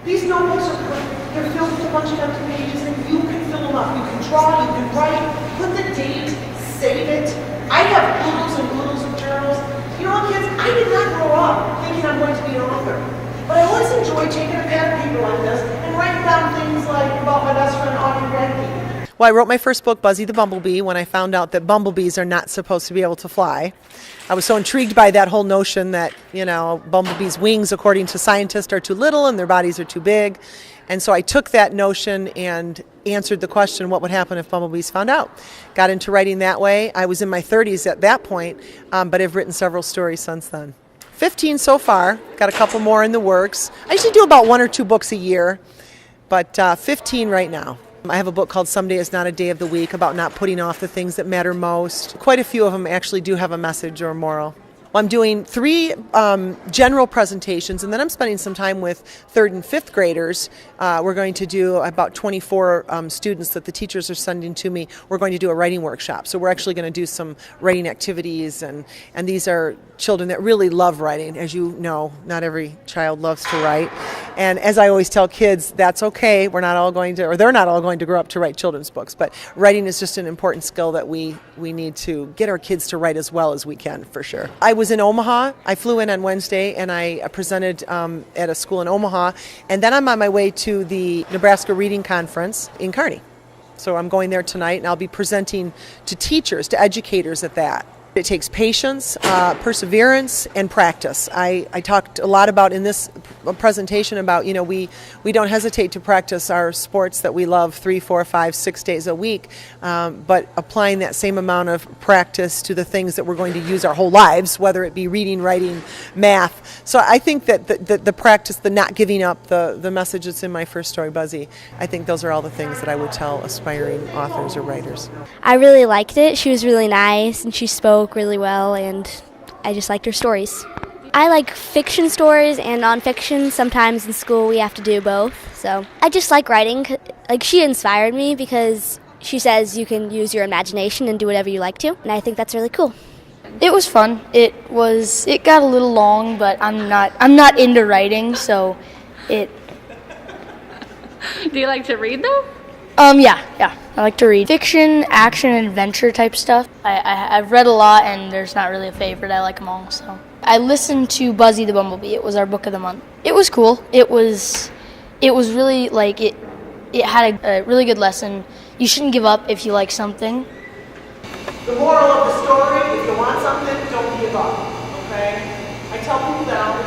These notebooks are perfect. They're filled with a bunch of empty pages, and you can fill them up. You can draw, you can write, put the date, save it. I have oodles and oodles of journals. You know what, kids? I did not grow up thinking I'm going to be an author. But I always enjoyed taking a pad of paper like this and writing down things like about my best friend Audrey Bradley. Well, I wrote my first book, Buzzy the Bumblebee, when I found out that bumblebees are not supposed to be able to fly. I was so intrigued by that whole notion that, bumblebees' wings, according to scientists, are too little and their bodies are too big. And so I took that notion and answered the question, what would happen if bumblebees found out? Got into writing that way. I was in my 30s at that point, but I've written several stories since then. 15 so far, got a couple more in the works. I usually do about 1 or 2 books a year, but 15 right now. I have a book called Someday Is Not a Day of the Week about not putting off the things that matter most. Quite a few of them actually do have a message or a moral. Well, I'm doing 3 general presentations, and then I'm spending some time with 3rd and 5th graders. We're going to do about 24 students that the teachers are sending to me. We're going to do a writing workshop. So we're actually going to do some writing activities, and these are children that really love writing. As you know, not every child loves to write. And as I always tell kids, that's okay. They're not all going to grow up to write children's books. But writing is just an important skill that we need to get our kids to write as well as we can, for sure. I was in Omaha. I flew in on Wednesday, and I presented at a school in Omaha. And then I'm on my way to the Nebraska Reading Conference in Kearney. So I'm going there tonight, and I'll be presenting to teachers, to educators at that. It takes patience, perseverance, and practice. I talked a lot about in this presentation about, we don't hesitate to practice our sports that we love 3, 4, 5, 6 days a week, but applying that same amount of practice to the things that we're going to use our whole lives, whether it be reading, writing, math. So I think that the practice, the not giving up, the message that's in my first story, Buzzy, I think those are all the things that I would tell aspiring authors or writers. I really liked it. She was really nice, and she spoke really well, and I just liked her stories. I like fiction stories and nonfiction. Sometimes in school we have to do both. So I just like writing. She inspired me because she says you can use your imagination and do whatever you like to, and I think that's really cool. It was fun. It got a little long, but I'm not into writing, so it. Do you like to read though? Yeah. I like to read fiction, action, and adventure type stuff. I've read a lot, and there's not really a favorite. I like them all. So I listened to Buzzy the Bumblebee. It was our book of the month. It was cool. It was really it had a really good lesson. You shouldn't give up if you like something. The moral of the story: if you want something, don't give up. Okay? I tell people that all the